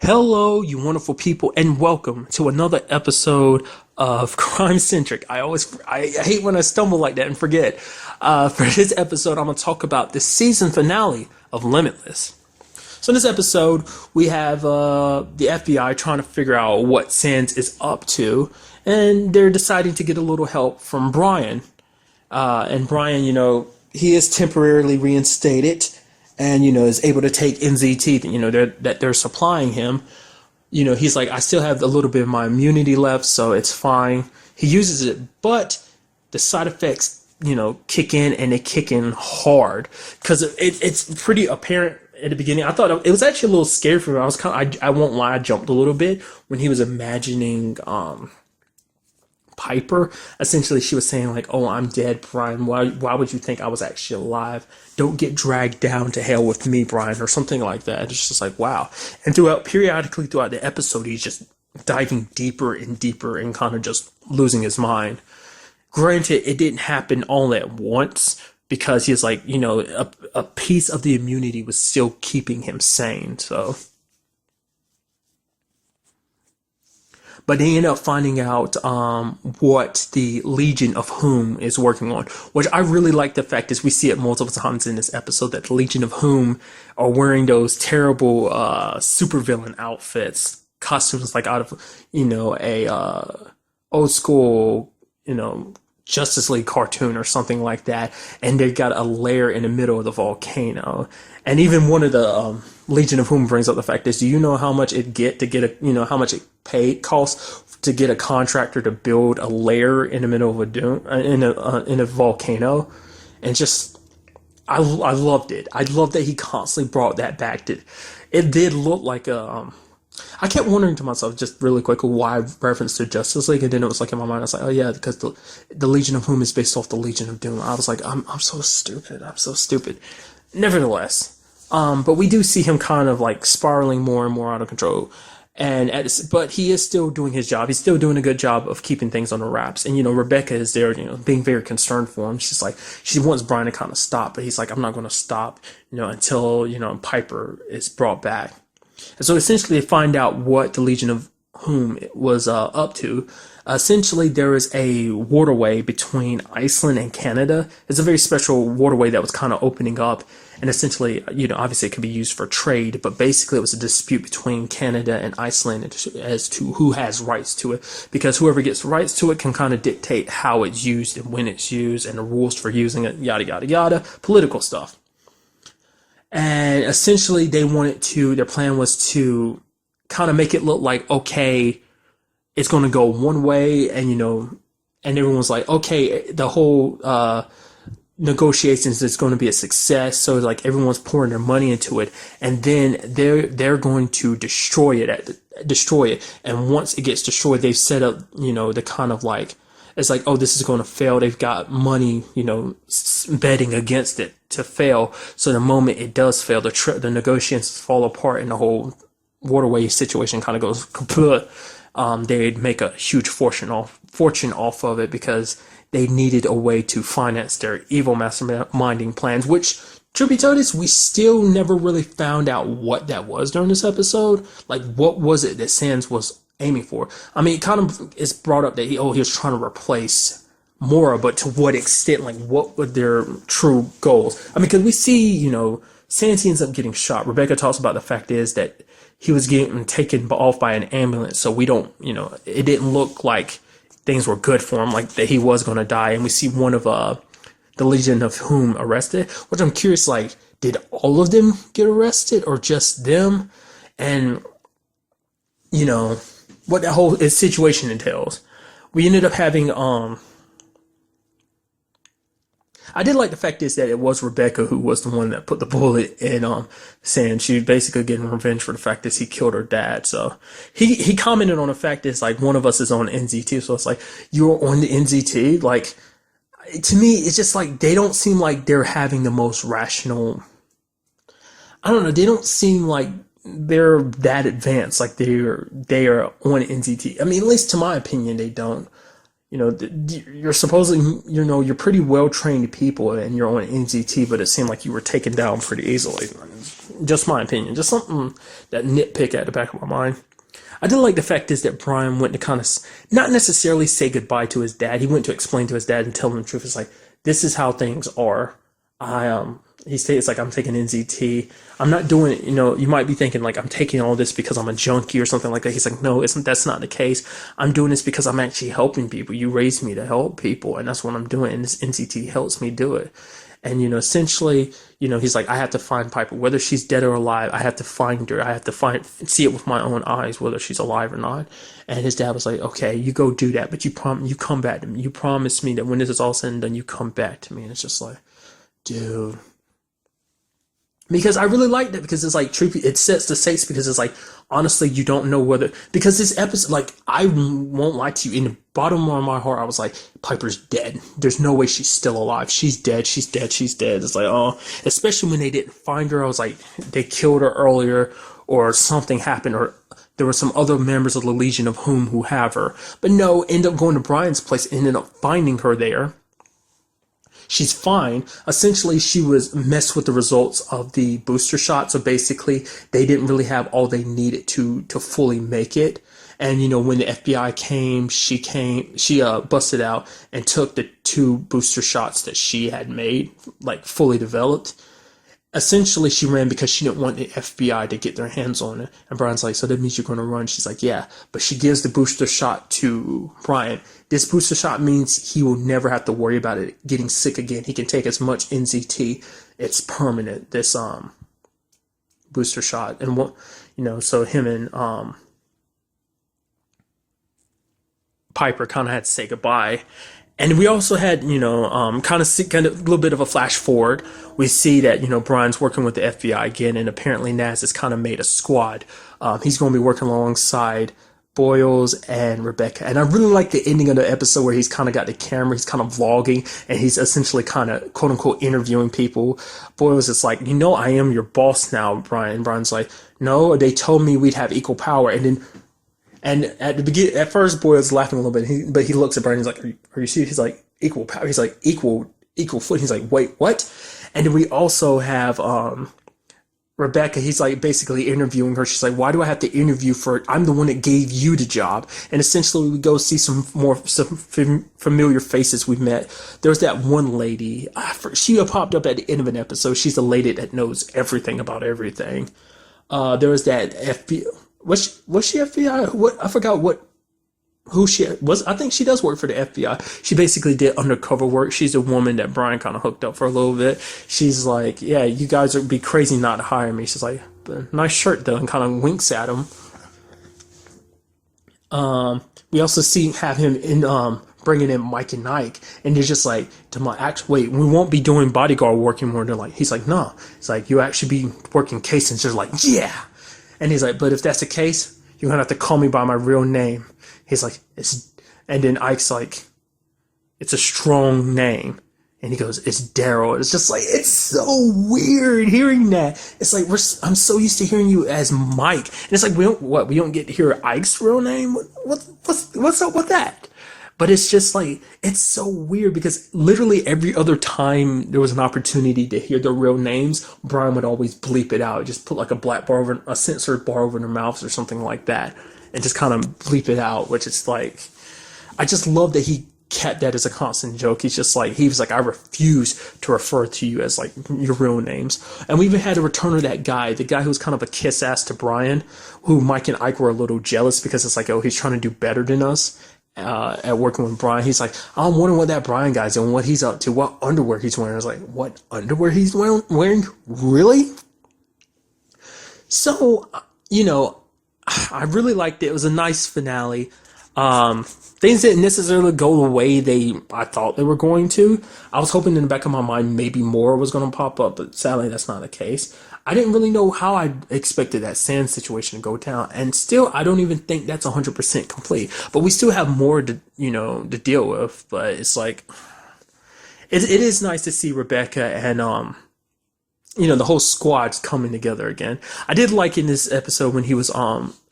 Hello, you wonderful people, and welcome to another episode of Crime Centric. I hate when I stumble like that and forget. For this episode, I'm gonna talk about the season finale of Limitless. So in this episode, we have the FBI trying to figure out what Sands is up to, and they're deciding to get a little help from Brian. And Brian, he is temporarily reinstated and, is able to take NZT, that they're supplying him. He's like, I still have a little bit of my immunity left, so it's fine. He uses it, but the side effects, kick in, and they kick in hard because it's pretty apparent at the beginning. I thought it was actually a little scary for me. I won't lie, I jumped a little bit when he was imagining, Piper. Essentially, she was saying like, "Oh, I'm dead, Brian. Why would you think I was actually alive? Don't get dragged down to hell with me, Brian," or something like that. It's just like, wow. And periodically throughout the episode, he's just diving deeper and deeper and kind of just losing his mind. Granted, it didn't happen all at once because he's like, a piece of the immunity was still keeping him sane. So. But they end up finding out what the Legion of Whom is working on, which I really like. The fact is we see it multiple times in this episode that the Legion of Whom are wearing those terrible supervillain outfits, costumes like out of, a old school, Justice League cartoon or something like that. And they got a lair in the middle of the volcano. And even one of the Legion of Whom brings up the fact is, do you know how much how much it costs to get a contractor to build a lair in the middle of a dune, in a volcano? And just, I loved it. I loved that he constantly brought that back. It did look like I kept wondering to myself, just really quick, why reference to Justice League, and then it was like in my mind, I was like, oh yeah, because the Legion of Whom is based off the Legion of Doom. I was like, I'm so stupid. I'm so stupid. Nevertheless, but we do see him kind of like spiraling more and more out of control. But he is still doing his job. He's still doing a good job of keeping things on the wraps. And, Rebecca is there, being very concerned for him. She's like, she wants Brian to kind of stop, but he's like, I'm not going to stop, until, Piper is brought back. And so essentially they find out what the Legion of Whom was up to. Essentially, there is a waterway between Iceland and Canada. It's a very special waterway that was kind of opening up. And essentially, obviously it could be used for trade, but basically it was a dispute between Canada and Iceland as to who has rights to it. Because whoever gets rights to it can kind of dictate how it's used and when it's used and the rules for using it, yada, yada, yada, political stuff. And essentially their plan was to kind of make it look like, okay, it's going to go one way, and and everyone's like, okay, the whole negotiations is going to be a success. So like everyone's pouring their money into it, and then they're going to destroy it. And once it gets destroyed, they've set up the kind of like, it's like, oh, this is going to fail. They've got money, betting against it to fail. So the moment it does fail, the negotiations fall apart and the whole waterway situation kind of goes kaput. They'd make a huge fortune off of it because they needed a way to finance their evil masterminding plans, which, truth be told, we still never really found out what that was during this episode. Like, what was it that Sands was aiming for? I mean, it kind of is brought up that he was trying to replace Mora, but to what extent? Like, what were their true goals? I mean, because we see, Sands ends up getting shot. Rebecca talks about the fact is that he was getting taken off by an ambulance, so we don't, it didn't look like things were good for him, like that he was going to die. And we see one of the Legion of Whom arrested, which I'm curious, like, did all of them get arrested or just them? And, what that whole situation entails. We ended up having, I did like the fact is that it was Rebecca who was the one that put the bullet in Sands. She basically getting revenge for the fact that he killed her dad. So he commented on the fact that like one of us is on NZT. So it's like, you're on the NZT? Like, to me, it's just like they don't seem like they're having the most rational. I don't know. They don't seem like they're that advanced. Like they are on NZT. I mean, at least to my opinion, they don't. You're supposedly, you're pretty well-trained people and you're on NZT, but it seemed like you were taken down pretty easily. just my opinion, just something that nitpick at the back of my mind. I did like the fact is that Brian went to kind of not necessarily say goodbye to his dad. He went to explain to his dad and tell him the truth. It's like, this is how things are. He states like, I'm taking NZT. I'm not doing it. You might be thinking like I'm taking all this because I'm a junkie or something like that. He's like, no, that's not the case. I'm doing this because I'm actually helping people. You raised me to help people, and that's what I'm doing. And this NZT helps me do it. And, essentially, he's like, I have to find Piper, whether she's dead or alive. I have to find her. I have to see it with my own eyes, whether she's alive or not. And his dad was like, okay, you go do that, but you come back to me. You promise me that when this is all said and done, you come back to me. And it's just like, dude. Because I really liked it because it's like trippy. It sets the stakes because it's like, honestly, you don't know whether, because this episode, like, I won't lie to you, in the bottom of my heart, I was like, Piper's dead. There's no way she's still alive. She's dead. She's dead. She's dead. It's like, oh, especially when they didn't find her. I was like, they killed her earlier or something happened or there were some other members of the Legion of who have her. But no, end up going to Brian's place, ended up finding her there. She's fine. Essentially, she was messed with the results of the booster shot. So basically, they didn't really have all they needed to fully make it. And, when the FBI came, she busted out and took the 2 booster shots that she had made, like fully developed. Essentially, she ran because she didn't want the FBI to get their hands on it. And Brian's like, so that means you're going to run? She's like, yeah. But she gives the booster shot to Brian. This booster shot means he will never have to worry about it getting sick again. He can take as much NZT. It's permanent, this booster shot. And what, so him and Piper kind of had to say goodbye. And we also had, kind of a little bit of a flash forward. We see that, Brian's working with the FBI again, and apparently Naz has kind of made a squad. He's going to be working alongside Boyles and Rebecca. And I really like the ending of the episode where he's kind of got the camera, he's kind of vlogging, and he's essentially kind of, quote unquote, interviewing people. Boyles is like, I am your boss now, Brian. Brian's like, no, they told me we'd have equal power. And at the beginning, at first, Boyle's laughing a little bit, but he looks at Brian. He's like, "Are you serious?" He's like, "Equal power." He's like, "Equal foot." He's like, "Wait, what?" And then we also have Rebecca. He's like basically interviewing her. She's like, "Why do I have to interview for? I'm the one that gave you the job." And essentially, we go see some familiar faces we've met. There's that one lady. She popped up at the end of an episode. She's the lady that knows everything about everything. There was that FBI. Was she FBI? What, I forgot who she was. I think she does work for the FBI. She basically did undercover work. She's a woman that Brian kind of hooked up for a little bit. She's like, yeah, you guys would be crazy not to hire me. She's like, nice shirt though, and kind of winks at him. We also have him in bringing in Mike and Ike, and they're just like, wait, we won't be doing bodyguard work anymore. They're like, he's like, no. It's like, you actually be working case, and they're like, yeah. And he's like, but if that's the case, you're going to have to call me by my real name. He's like, and then Ike's like, it's a strong name. And he goes, it's Daryl. It's just like, it's so weird hearing that. It's like, I'm so used to hearing you as Mike. And it's like, we don't get to hear Ike's real name? What's up with that? But it's just like, it's so weird because literally every other time there was an opportunity to hear their real names, Brian would always bleep it out. Just put like a censored bar over their mouths or something like that. And just kind of bleep it out, which is like, I just love that he kept that as a constant joke. He was like, I refuse to refer to you as like your real names. And we even had a return of that guy, the guy who was kind of a kiss ass to Brian, who Mike and Ike were a little jealous because it's like, oh, he's trying to do better than us. At working with Brian, he's like, I'm wondering what that Brian guy's doing, what he's up to, what underwear he's wearing. I was like, what underwear he's wearing? Really? So, I really liked it. It was a nice finale. Things didn't necessarily go the way I thought they were going to. I was hoping in the back of my mind maybe more was going to pop up, but sadly that's not the case. I didn't really know how I expected that sand situation to go down, and still I don't even think that's 100% complete. But we still have more to deal with. But it's like it is nice to see Rebecca and the whole squad's coming together again. I did like in this episode when he was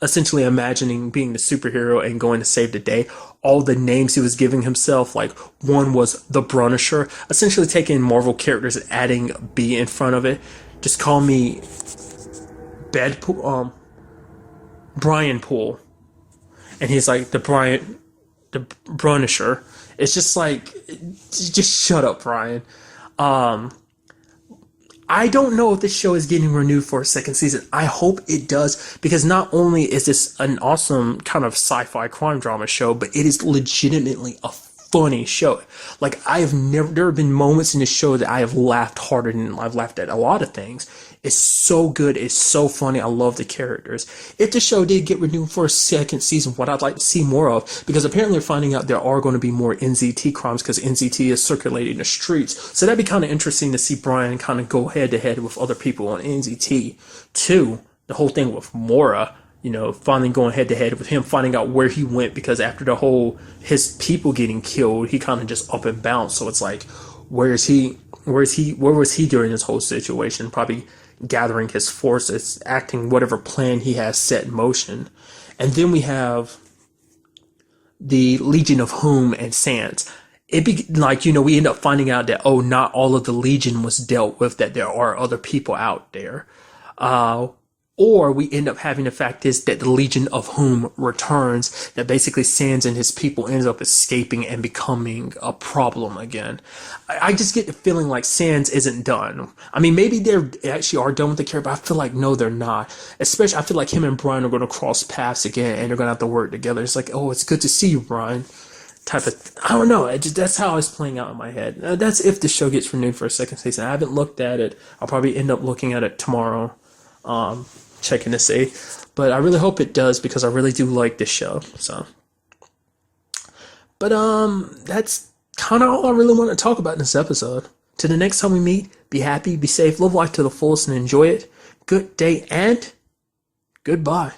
essentially imagining being the superhero and going to save the day, all the names he was giving himself. Like, one was the Brunisher, essentially taking Marvel characters and adding B in front of it. Just call me bed pool, Brian pool, and he's like the Brunisher. It's just like, just shut up, Brian. I don't know if this show is getting renewed for a second season. I hope it does, because not only is this an awesome kind of sci-fi crime drama show, but it is legitimately a funny show. Like, there have been moments in this show that I have laughed harder than I've laughed at a lot of things. It's so good. It's so funny. I love the characters. If the show did get renewed for a second season, what I'd like to see more of, because apparently we're finding out there are going to be more NZT crimes because NZT is circulating the streets. So that'd be kind of interesting to see Brian kind of go head to head with other people on NZT. Too, the whole thing with Mora, finally going head to head with him, finding out where he went, because after his people getting killed, he kind of just up and bounced. So it's like, where was he during this whole situation? Probably gathering his forces, acting whatever plan he has set in motion. And then we have the Legion of Whom and Sans. It'd be like, we end up finding out that, not all of the Legion was dealt with, that there are other people out there. Or we end up having the fact is that the Legion of Whom returns, that basically Sans and his people ends up escaping and becoming a problem again. I just get the feeling like Sans isn't done. I mean, maybe they actually are done with the character, but I feel like, no, they're not. Especially, I feel like him and Brian are going to cross paths again, and they're going to have to work together. It's like, it's good to see you, Brian. Type of, I don't know. That's how it's playing out in my head. That's if the show gets renewed for a second season. I haven't looked at it. I'll probably end up looking at it tomorrow. Checking to see, but I really hope it does, because I really do like this show. So, but that's kind of all I really want to talk about in this episode. Till the next time we meet, be happy, be safe, live life to the fullest, and enjoy it. Good day and goodbye.